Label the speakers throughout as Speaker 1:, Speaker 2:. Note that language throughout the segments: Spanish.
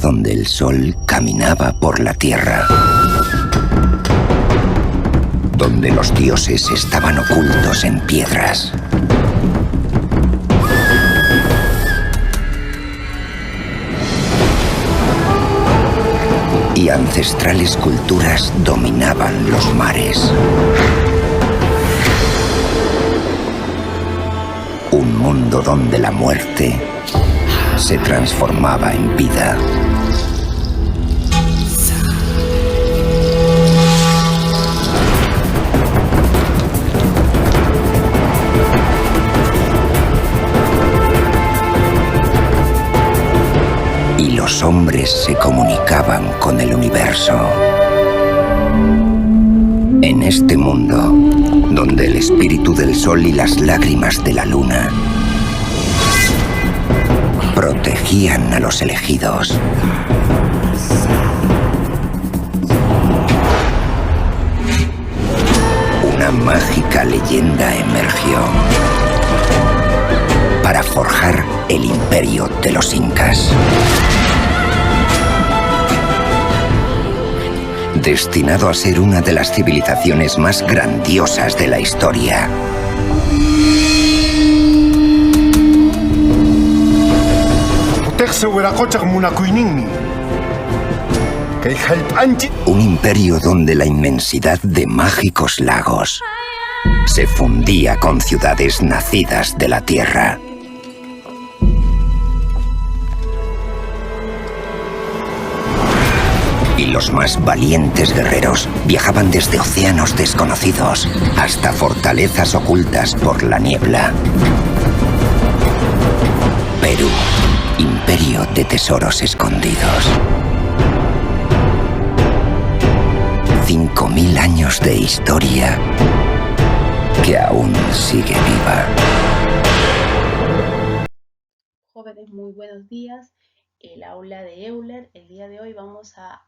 Speaker 1: donde el sol caminaba por la tierra, donde los dioses estaban ocultos en piedras. Y ancestrales culturas dominaban los mares. Un mundo donde la muerte se transformaba en vida. Y los hombres se comunicaban con el universo. En este mundo, donde el espíritu del sol y las lágrimas de la luna protegían a los elegidos, una mágica leyenda emergió para forjar el imperio de los incas. Destinado a ser una de las civilizaciones más grandiosas de la historia. Un imperio donde la inmensidad de mágicos lagos se fundía con ciudades nacidas de la tierra. Y los más valientes guerreros viajaban desde océanos desconocidos hasta fortalezas ocultas por la niebla. Perú, imperio de tesoros escondidos. 5000 años de historia que aún sigue viva.
Speaker 2: Jóvenes, muy buenos días. El aula de Euler. El día de hoy vamos a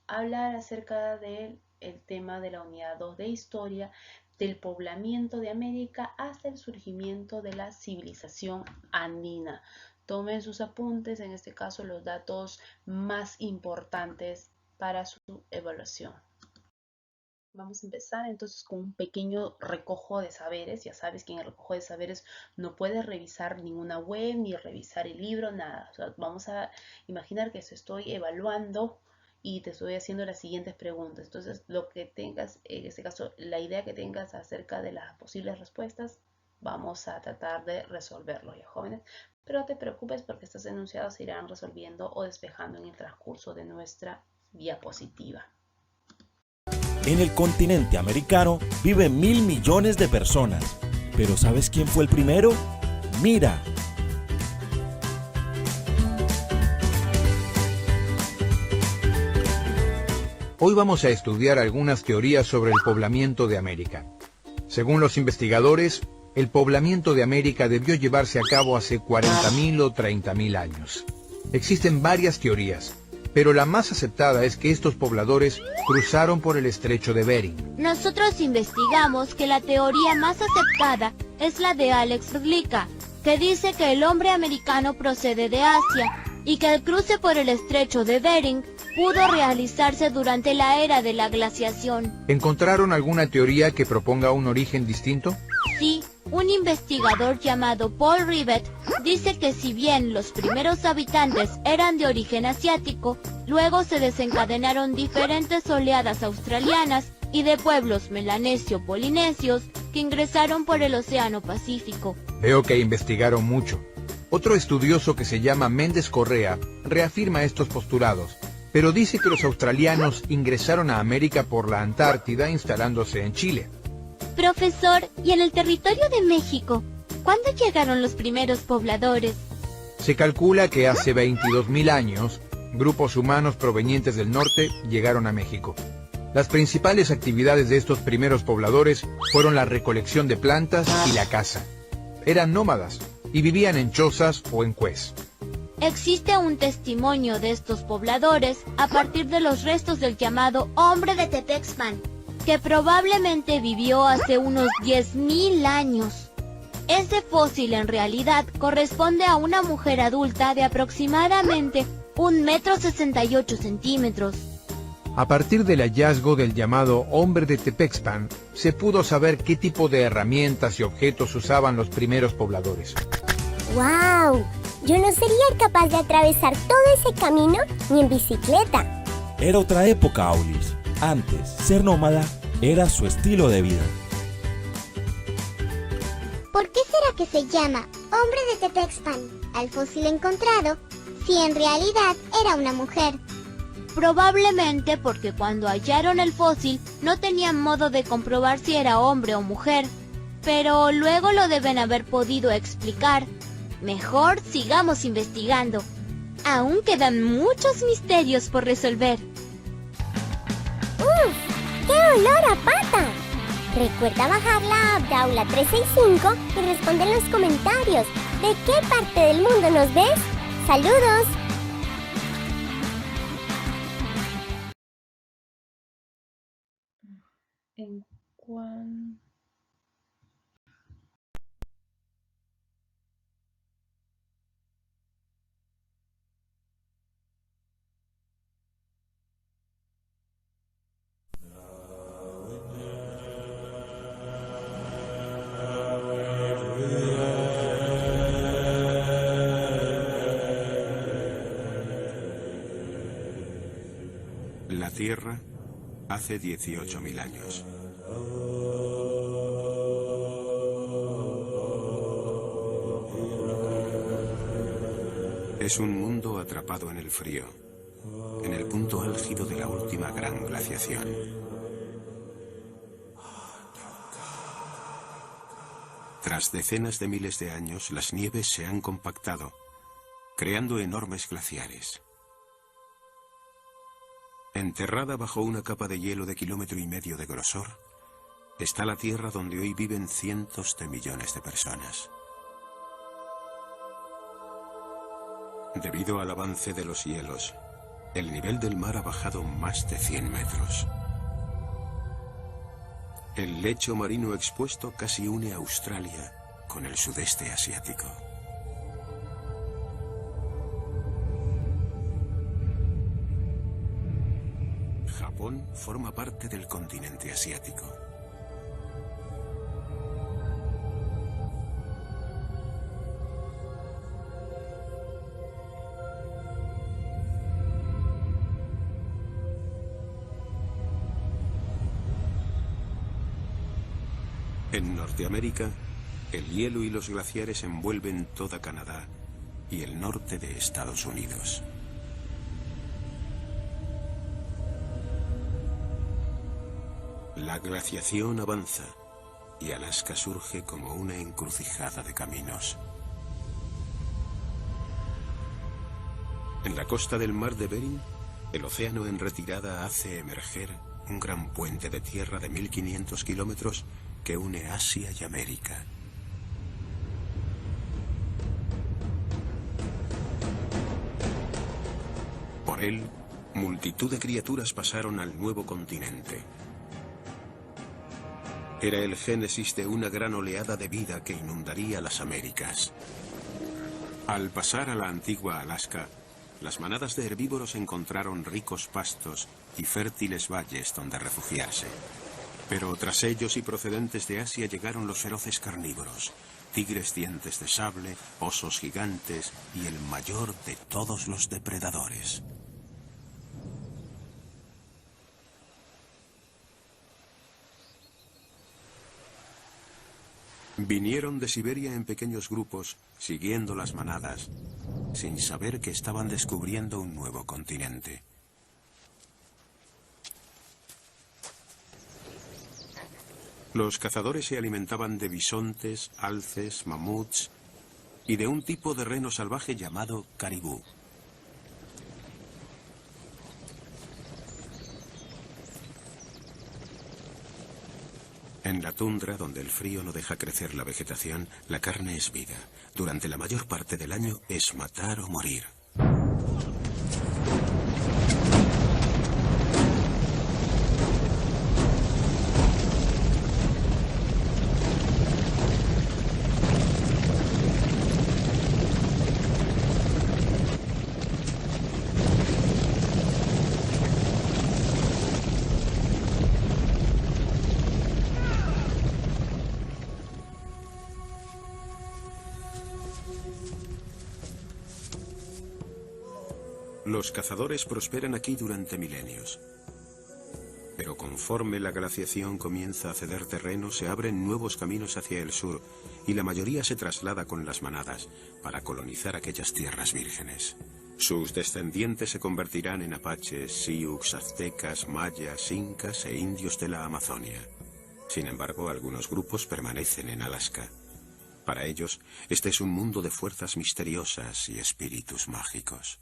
Speaker 2: hablar acerca del tema de la unidad 2 de historia, del poblamiento de América hasta el surgimiento de la civilización andina. Tomen sus apuntes, en este caso los datos más importantes para su evaluación. Vamos a empezar entonces con un pequeño recojo de saberes. Ya sabes que en el recojo de saberes no puedes revisar ninguna web ni revisar el libro, nada. O sea, vamos a imaginar que se estoy evaluando y te estoy haciendo las siguientes preguntas. Entonces, lo que tengas, en este caso, la idea que tengas acerca de las posibles respuestas, vamos a tratar de resolverlo, ya jóvenes. Pero no te preocupes porque estos enunciados se irán resolviendo o despejando en el transcurso de nuestra diapositiva.
Speaker 3: En el continente americano viven 1.000 millones de personas. ¿Pero sabes quién fue el primero? Mira.
Speaker 4: Hoy vamos a estudiar algunas teorías sobre el poblamiento de América. Según los investigadores, el poblamiento de América debió llevarse a cabo hace 40.000 o 30.000 años. Existen varias teorías, pero la más aceptada es que estos pobladores cruzaron por el estrecho de Bering.
Speaker 5: Nosotros investigamos que la teoría más aceptada es la de Alex Glica, que dice que el hombre americano procede de Asia y que el cruce por el estrecho de Bering pudo realizarse durante la era de la glaciación.
Speaker 4: ¿Encontraron alguna teoría que proponga un origen distinto?
Speaker 5: Sí, un investigador llamado Paul Rivet dice que si bien los primeros habitantes eran de origen asiático, luego se desencadenaron diferentes oleadas australianas y de pueblos melanesio-polinesios que ingresaron por el Océano Pacífico.
Speaker 4: Veo que investigaron mucho. Otro estudioso que se llama Méndez Correa reafirma estos postulados, pero dice que los australianos ingresaron a América por la Antártida instalándose en Chile.
Speaker 5: Profesor, ¿y en el territorio de México, cuándo llegaron los primeros pobladores?
Speaker 4: Se calcula que hace 22.000 años, grupos humanos provenientes del norte llegaron a México. Las principales actividades de estos primeros pobladores fueron la recolección de plantas y la caza. Eran nómadas y vivían en chozas o en cués.
Speaker 5: Existe un testimonio de estos pobladores a partir de los restos del llamado hombre de Tepexpan, que probablemente vivió hace unos 10.000 años. Ese fósil en realidad corresponde a una mujer adulta de aproximadamente 1,68 m.
Speaker 4: A partir del hallazgo del llamado Hombre de Tepexpan, se pudo saber qué tipo de herramientas y objetos usaban los primeros pobladores.
Speaker 6: ¡Wow! Yo no sería capaz de atravesar todo ese camino ni en bicicleta.
Speaker 3: Era otra época, Aulis. Antes, ser nómada era su estilo de vida.
Speaker 7: ¿Por qué será que se llama Hombre de Tepexpan al fósil encontrado si en realidad era una mujer?
Speaker 5: Probablemente porque cuando hallaron el fósil no tenían modo de comprobar si era hombre o mujer, pero luego lo deben haber podido explicar. Mejor sigamos investigando. Aún quedan muchos misterios por resolver.
Speaker 6: ¡Uf! ¡Qué olor a pata! Recuerda bajar la app de Aula 365 y responder en los comentarios. ¿De qué parte del mundo nos ves? ¡Saludos!
Speaker 2: En cuan...
Speaker 8: La Tierra hace 18.000 años. Es un mundo atrapado en el frío, en el punto álgido de la última gran glaciación. Tras decenas de miles de años, las nieves se han compactado, creando enormes glaciares. Enterrada bajo una capa de hielo de 1,5 kilómetros de grosor, está la Tierra donde hoy viven cientos de millones de personas. Debido al avance de los hielos, el nivel del mar ha bajado más de 100 metros. El lecho marino expuesto casi une a Australia con el sudeste asiático. Japón forma parte del continente asiático. En Norteamérica, el hielo y los glaciares envuelven toda Canadá y el norte de Estados Unidos. La glaciación avanza y Alaska surge como una encrucijada de caminos. En la costa del mar de Bering, el océano en retirada hace emerger un gran puente de tierra de 1.500 kilómetros que une Asia y América. Por él, multitud de criaturas pasaron al nuevo continente. Era el génesis de una gran oleada de vida que inundaría las Américas. Al pasar a la antigua Alaska, las manadas de herbívoros encontraron ricos pastos y fértiles valles donde refugiarse. Pero tras ellos y procedentes de Asia llegaron los feroces carnívoros, tigres dientes de sable, osos gigantes y el mayor de todos los depredadores. Vinieron de Siberia en pequeños grupos, siguiendo las manadas, sin saber que estaban descubriendo un nuevo continente. Los cazadores se alimentaban de bisontes, alces, mamuts y de un tipo de reno salvaje llamado caribú. En la tundra, donde el frío no deja crecer la vegetación, la carne es vida. Durante la mayor parte del año es matar o morir. Los cazadores prosperan aquí durante milenios. Pero conforme la glaciación comienza a ceder terreno, se abren nuevos caminos hacia el sur y la mayoría se traslada con las manadas para colonizar aquellas tierras vírgenes. Sus descendientes se convertirán en apaches, sioux, aztecas, mayas, incas e indios de la Amazonia. Sin embargo, algunos grupos permanecen en Alaska. Para ellos, este es un mundo de fuerzas misteriosas y espíritus mágicos.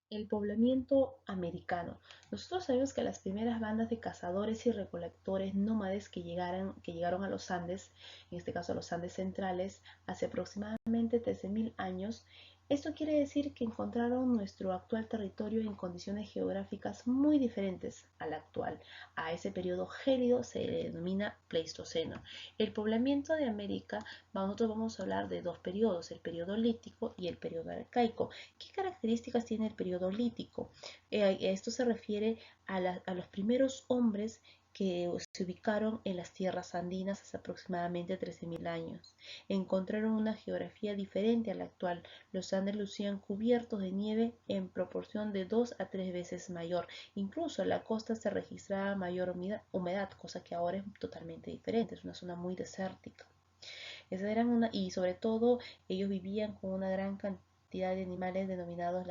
Speaker 2: El poblamiento americano. Nosotros sabemos que las primeras bandas de cazadores y recolectores nómades que llegaron a los Andes, en este caso a los Andes centrales, hace aproximadamente 13.000 años, esto quiere decir que encontraron nuestro actual territorio en condiciones geográficas muy diferentes al actual. A ese periodo gélido se le denomina Pleistoceno. El poblamiento de América, nosotros vamos a hablar de dos periodos, el periodo lítico y el periodo arcaico. ¿Qué características tiene el periodo lítico? Esto se refiere a los primeros hombres que se ubicaron en las tierras andinas hace aproximadamente 13.000 años. Encontraron una geografía diferente a la actual. Los Andes lucían cubiertos de nieve en proporción de 2 a 3 veces mayor. Incluso en la costa se registraba mayor humedad, cosa que ahora es totalmente diferente. Es una zona muy desértica. Y sobre todo ellos vivían con una gran cantidad de animales denominados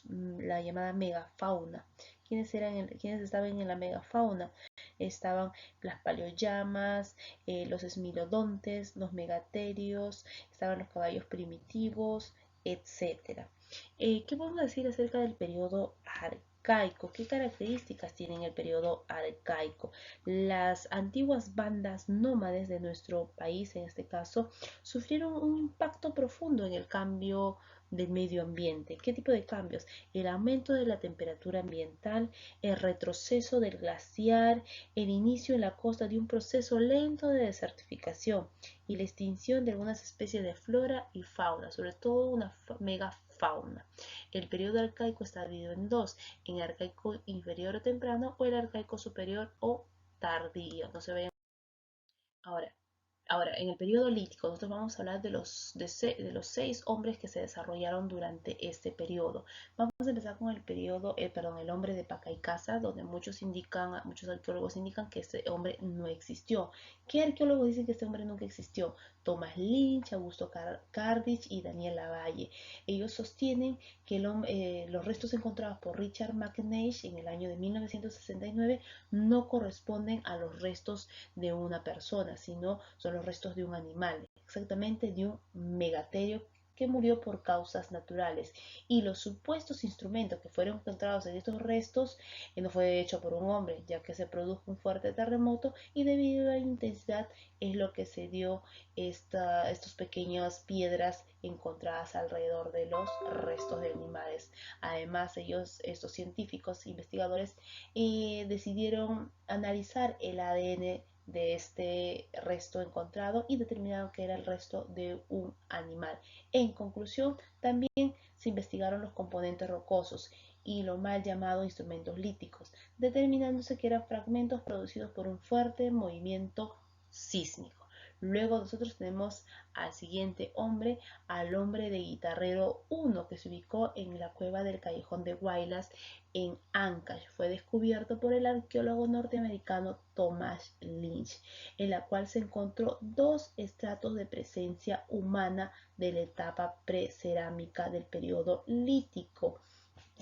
Speaker 2: la llamada megafauna. ¿Quiénes estaban en la megafauna? Estaban las paleollamas, los esmilodontes, los megaterios, estaban los caballos primitivos, etc. ¿Qué podemos decir acerca del periodo arcaico? ¿Qué características tiene el periodo arcaico? Las antiguas bandas nómades de nuestro país, en este caso, sufrieron un impacto profundo en el cambio del medio ambiente. ¿Qué tipo de cambios? El aumento de la temperatura ambiental, el retroceso del glaciar, el inicio en la costa de un proceso lento de desertificación y la extinción de algunas especies de flora y fauna, sobre todo una megafauna. El periodo arcaico está dividido en dos, en arcaico inferior o temprano o el arcaico superior o tardío. No se vayan. Ahora, en el periodo lítico, nosotros vamos a hablar de los 6 hombres que se desarrollaron durante este periodo. Vamos a empezar con el hombre de Paca y Casa, donde muchos arqueólogos indican que este hombre no existió. ¿Qué arqueólogos dicen que este hombre nunca existió? Thomas Lynch, Augusto Cardich y Daniel Lavalle. Ellos sostienen que los restos encontrados por Richard McNeish en el año de 1969 no corresponden a los restos de una persona, sino son los restos de un animal, exactamente de un megaterio que murió por causas naturales, y los supuestos instrumentos que fueron encontrados en estos restos no fue hecho por un hombre, ya que se produjo un fuerte terremoto y debido a la intensidad es lo que se dio estas pequeñas piedras encontradas alrededor de los restos de animales. Además, estos científicos investigadores decidieron analizar el ADN de este resto encontrado y determinaron que era el resto de un animal. En conclusión, también se investigaron los componentes rocosos y lo mal llamado instrumentos líticos, determinándose que eran fragmentos producidos por un fuerte movimiento sísmico. Luego nosotros tenemos al siguiente hombre, al hombre de Guitarrero 1, que se ubicó en la cueva del Callejón de Huaylas en Ancash. Fue descubierto por el arqueólogo norteamericano Thomas Lynch, en la cual se encontró 2 estratos de presencia humana de la etapa precerámica del periodo lítico.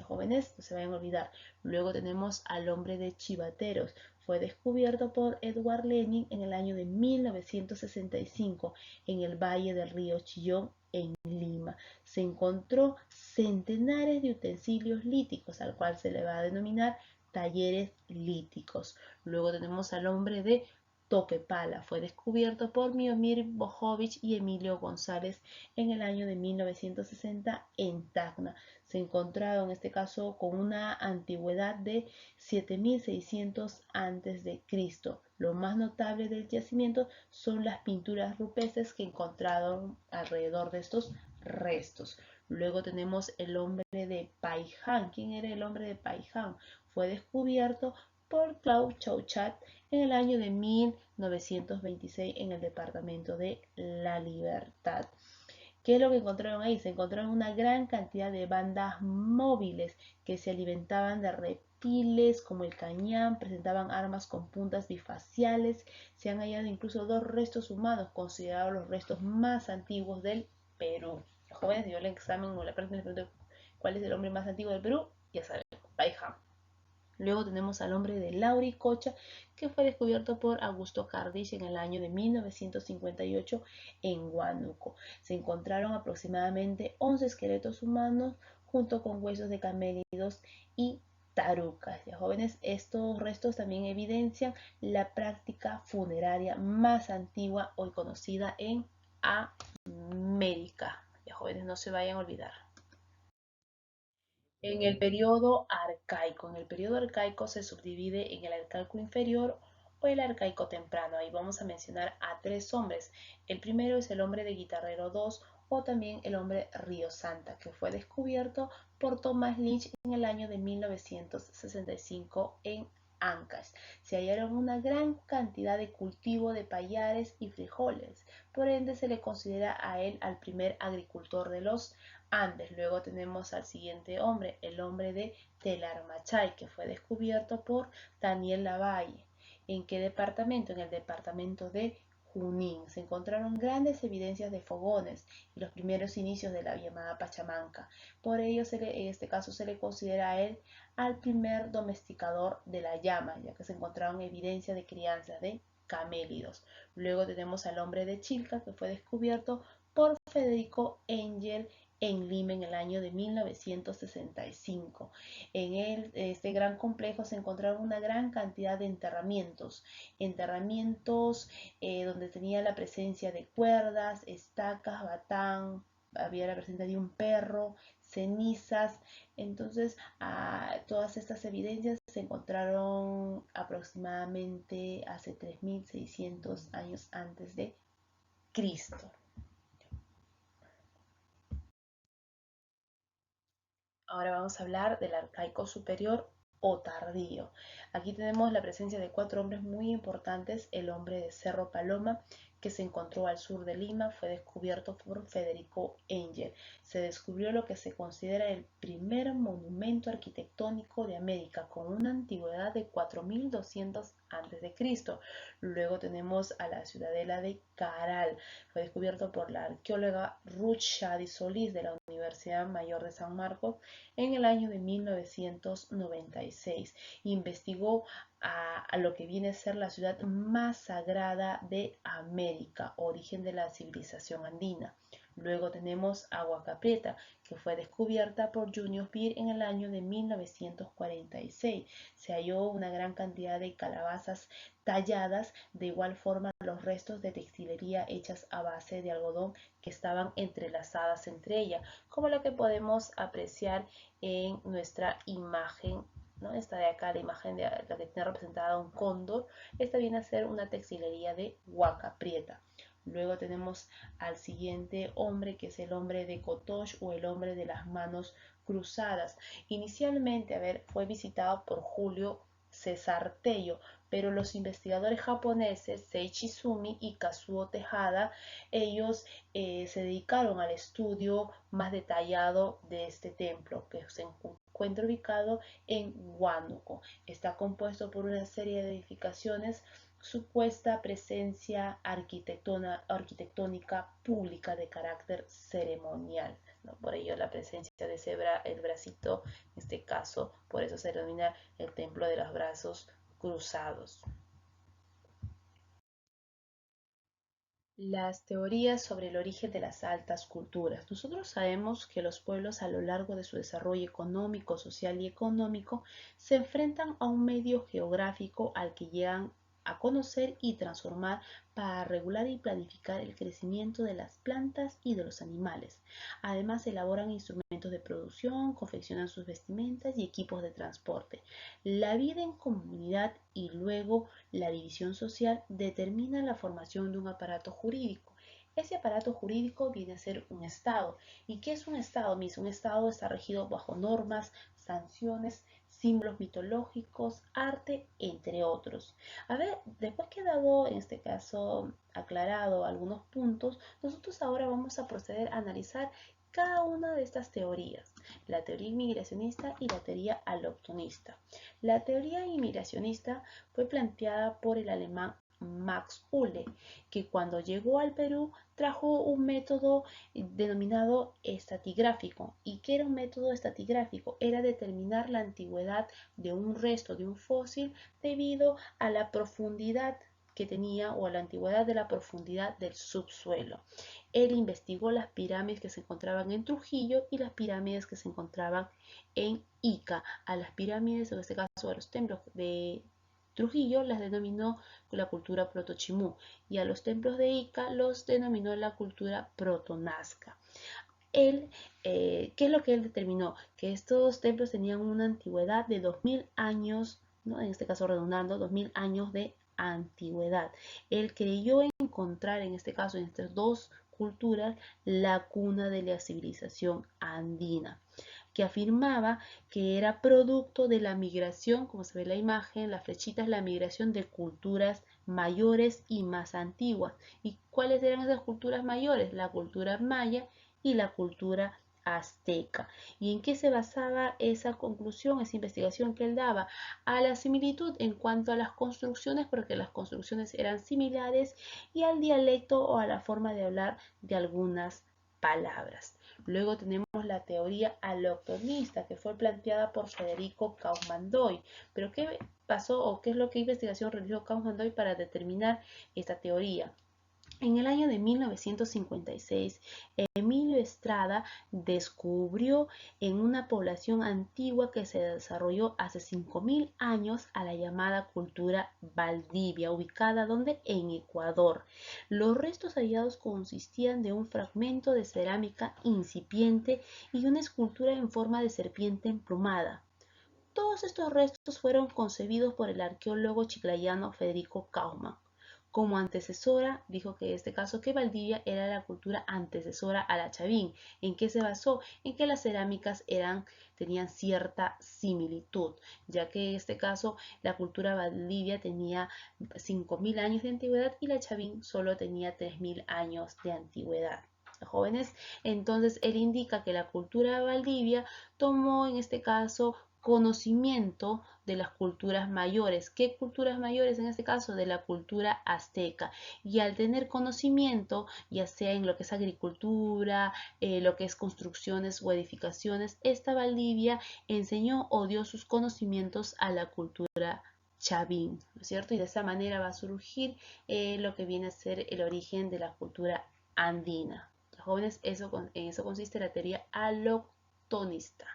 Speaker 2: Jóvenes, no se vayan a olvidar. Luego tenemos al hombre de Chivateros. Fue descubierto por Edward Lenin en el año de 1965 en el valle del río Chillón en Lima. Se encontró centenares de utensilios líticos, al cual se le va a denominar talleres líticos. Luego tenemos al hombre de Toquepala. Fue descubierto por Miomir Bojovich y Emilio González en el año de 1960 en Tacna. Se encontraba en este caso con una antigüedad de 7600 a.C. Lo más notable del yacimiento son las pinturas rupestres que encontraron alrededor de estos restos. Luego tenemos el hombre de Paiján. ¿Quién era el hombre de Paiján? Fue descubierto por Claude Chauchat en el año de 1926 en el departamento de La Libertad. ¿Qué es lo que encontraron ahí? Se encontraron una gran cantidad de bandas móviles que se alimentaban de reptiles como el cañán, presentaban armas con puntas bifaciales. Se han hallado incluso 2 restos humanos, considerados los restos más antiguos del Perú. Los jóvenes, si yo el examen o la práctica les pregunto cuál es el hombre más antiguo del Perú, ya saben, Paiján. Luego tenemos al hombre de Lauricocha, que fue descubierto por Augusto Cardiff en el año de 1958 en Huánuco. Se encontraron aproximadamente 11 esqueletos humanos junto con huesos de camélidos y tarucas. Ya jóvenes, estos restos también evidencian la práctica funeraria más antigua hoy conocida en América. Ya jóvenes, no se vayan a olvidar. En el periodo arcaico se subdivide en el arcaico inferior o el arcaico temprano. Ahí vamos a mencionar a 3 hombres. El primero es el hombre de Guitarrero 2 o también el hombre Río Santa, que fue descubierto por Thomas Lynch en el año de 1965 en Ancash. Se hallaron una gran cantidad de cultivo de pallares y frijoles. Por ende, se le considera a él al primer agricultor de los Andes. Luego tenemos al siguiente hombre, el hombre de Telarmachay, que fue descubierto por Daniel Lavalle. ¿En qué departamento? En el departamento de Junín. Se encontraron grandes evidencias de fogones y los primeros inicios de la llamada Pachamanca. Por ello, en este caso se le considera a él al primer domesticador de la llama, ya que se encontraron evidencias de crianza de camélidos. Luego tenemos al hombre de Chilca, que fue descubierto por Federico Engel en Lima en el año de 1965. En este gran complejo se encontraron una gran cantidad de enterramientos donde tenía la presencia de cuerdas, estacas, batán, había la presencia de un perro, cenizas. Entonces, todas estas evidencias se encontraron aproximadamente hace 3600 años antes de Cristo. Ahora vamos a hablar del arcaico superior o tardío. Aquí tenemos la presencia de 4 hombres muy importantes. El hombre de Cerro Paloma, que se encontró al sur de Lima, fue descubierto por Federico Engel. Se descubrió lo que se considera el primer monumento arquitectónico de América, con una antigüedad de 4200 a.C. Luego tenemos a la ciudadela de Caral. Fue descubierto por la arqueóloga Ruth Shadi Solís de la Universidad Mayor de San Marcos en el año de 1996. Investigó a lo que viene a ser la ciudad más sagrada de América, origen de la civilización andina. Luego tenemos a Huaca Prieta, que fue descubierta por Junius Beer en el año de 1946. Se halló una gran cantidad de calabazas talladas, de igual forma los restos de textilería hechas a base de algodón que estaban entrelazadas entre ellas, como la que podemos apreciar en nuestra imagen, ¿no? Esta de acá, la imagen de la que tiene representada un cóndor. Esta viene a ser una textilería de Huaca Prieta. Luego tenemos al siguiente hombre, que es el hombre de Kotosh o el hombre de las manos cruzadas. Inicialmente, fue visitado por Julio César Tello, pero los investigadores japoneses Seiichi Izumi y Kazuo Tejada, ellos se dedicaron al estudio más detallado de este templo, que se encuentra ubicado en Huánuco. Está compuesto por una serie de edificaciones, supuesta presencia arquitectónica pública de carácter ceremonial, ¿no? Por ello la presencia de el bracito, en este caso, por eso se denomina el templo de los brazos cruzados. Las teorías sobre el origen de las altas culturas. Nosotros sabemos que los pueblos a lo largo de su desarrollo económico, social y económico se enfrentan a un medio geográfico al que llegan a conocer y transformar para regular y planificar el crecimiento de las plantas y de los animales. Además, elaboran instrumentos de producción, confeccionan sus vestimentas y equipos de transporte. La vida en comunidad y luego la división social determina la formación de un aparato jurídico. Ese aparato jurídico viene a ser un Estado. ¿Y qué es un Estado? Un Estado está regido bajo normas, sanciones, símbolos mitológicos, arte, entre otros. A ver, después que he dado, en este caso, aclarado algunos puntos, nosotros ahora vamos a proceder a analizar cada una de estas teorías, la teoría inmigracionista y la teoría allochtonista. La teoría inmigracionista fue planteada por el alemán Max Uhle, que cuando llegó al Perú trajo un método denominado estratigráfico. ¿Y qué era un método estratigráfico? Era determinar la antigüedad de un resto, de un fósil, debido a la profundidad que tenía o a la antigüedad de la profundidad del subsuelo. Él investigó las pirámides que se encontraban en Trujillo y las pirámides que se encontraban en Ica. A las pirámides, en este caso a los templos de Trujillo, las denominó la cultura proto-chimú, y a los templos de Ica los denominó la cultura proto-nazca. ¿Qué es lo que él determinó? Que estos templos tenían una antigüedad de 2000 años, ¿no? En este caso redundando, 2000 años de antigüedad. Él creyó encontrar, en este caso, en estas dos culturas, la cuna de la civilización andina, que afirmaba que era producto de la migración, como se ve en la imagen, la flechita es la migración de culturas mayores y más antiguas. ¿Y cuáles eran esas culturas mayores? La cultura maya y la cultura azteca. ¿Y en qué se basaba esa conclusión, esa investigación que él daba? A la similitud en cuanto a las construcciones, porque las construcciones eran similares, y al dialecto o a la forma de hablar de algunas palabras. Luego tenemos la teoría allochtonista, que fue planteada por Federico Kaufmann-Doy. ¿Pero qué pasó o qué es lo que investigación realizó Kaufmann-Doy para determinar esta teoría? En el año de 1956, Emilio Estrada descubrió en una población antigua que se desarrolló hace 5000 años a la llamada cultura Valdivia, ubicada ¿dónde? En Ecuador. Los restos hallados consistían de un fragmento de cerámica incipiente y una escultura en forma de serpiente emplumada. Todos estos restos fueron concebidos por el arqueólogo chiclayano Federico Kaufmann. Como antecesora, dijo que en este caso que Valdivia era la cultura antecesora a la Chavín. ¿En qué se basó? En que las cerámicas tenían cierta similitud, ya que en este caso la cultura Valdivia tenía 5000 años de antigüedad y la Chavín solo tenía 3000 años de antigüedad. Jóvenes, entonces él indica que la cultura Valdivia tomó en este caso conocimiento de las culturas mayores. ¿Qué culturas mayores? En este caso de la cultura azteca. Y al tener conocimiento, ya sea en lo que es agricultura, lo que es construcciones o edificaciones, esta Valdivia enseñó o dio sus conocimientos a la cultura Chavín, ¿no es cierto? Y de esa manera va a surgir lo que viene a ser el origen de la cultura andina. Jóvenes, en eso consiste la teoría allochtonista.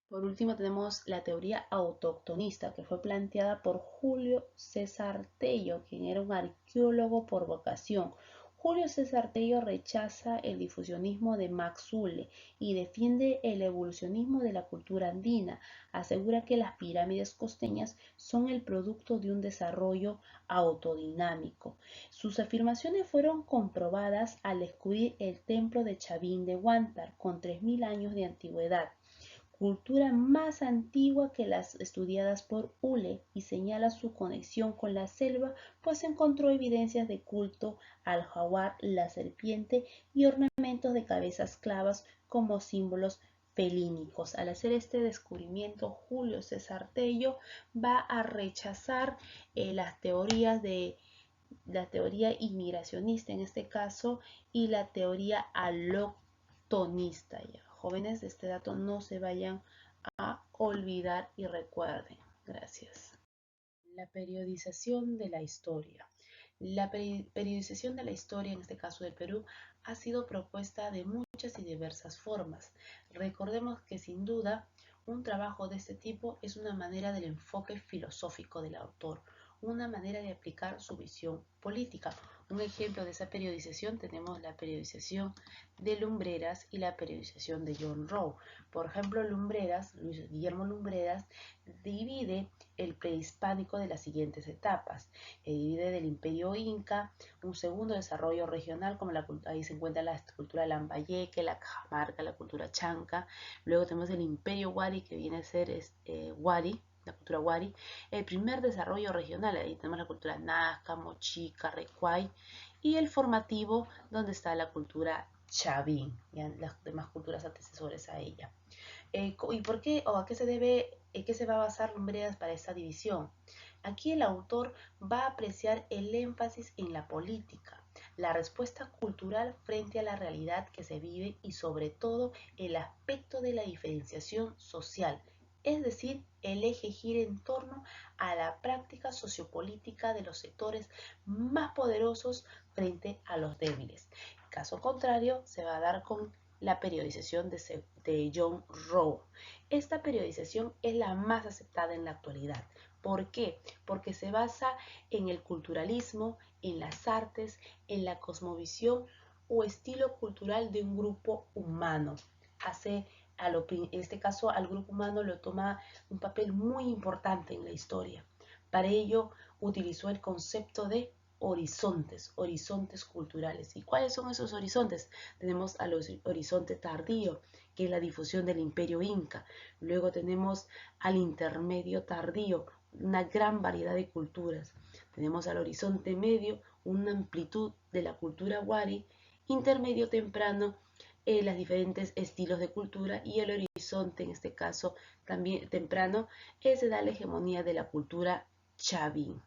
Speaker 2: Por último tenemos la teoría autoctonista, que fue planteada por Julio César Tello, quien era un arqueólogo por vocación. Julio César Tello rechaza el difusionismo de Max Uhle y defiende el evolucionismo de la cultura andina. Asegura que las pirámides costeñas son el producto de un desarrollo autodinámico. Sus afirmaciones fueron comprobadas al descubrir el templo de Chavín de Huántar, con 3000 años de antigüedad, cultura más antigua que las estudiadas por Uhle, y señala su conexión con la selva, pues encontró evidencias de culto al jaguar, la serpiente y ornamentos de cabezas clavas como símbolos felínicos. Al hacer este descubrimiento, Julio César Tello va a rechazar las teorías de la teoría inmigracionista en este caso y la teoría allochtonista. Jóvenes, de este dato no se vayan a olvidar y recuerden. Gracias. La periodización de la historia. La periodización de la historia, en este caso del Perú, ha sido propuesta de muchas y diversas formas. Recordemos que sin duda un trabajo de este tipo es una manera del enfoque filosófico del autor, una manera de aplicar su visión política. Un ejemplo de esa periodización tenemos la periodización de Lumbreras y la periodización de John Rowe. Por ejemplo, Lumbreras, Luis Guillermo Lumbreras, divide el prehispánico de las siguientes etapas. Divide del Imperio Inca, un segundo desarrollo regional, como ahí se encuentra la cultura lambayeque, la cajamarca, la cultura chanca. Luego tenemos el Imperio Wari, que viene a ser Wari, la cultura Wari. El primer desarrollo regional, ahí tenemos la cultura Nazca, Mochica, Recuay. Y el formativo, donde está la cultura Chavín, y las demás culturas antecesoras a ella. ¿Y por qué o a qué se debe, en qué se va a basar Lumbreras para esta división? Aquí el autor va a apreciar el énfasis en la política, la respuesta cultural frente a la realidad que se vive y sobre todo el aspecto de la diferenciación social, es decir, el eje gira en torno a la práctica sociopolítica de los sectores más poderosos frente a los débiles. Caso contrario, se va a dar con la periodización de John Rowe. Esta periodización es la más aceptada en la actualidad. ¿Por qué? Porque se basa en el culturalismo, en las artes, en la cosmovisión o estilo cultural de un grupo humano. En este caso, al grupo humano lo toma un papel muy importante en la historia. Para ello, utilizó el concepto de horizontes culturales. ¿Y cuáles son esos horizontes? Tenemos al horizonte tardío, que es la difusión del Imperio Inca. Luego tenemos al intermedio tardío, una gran variedad de culturas. Tenemos al horizonte medio, una amplitud de la cultura Wari. Intermedio temprano, los diferentes estilos de cultura, y el horizonte, en este caso también temprano, se da la hegemonía de la cultura Chavín.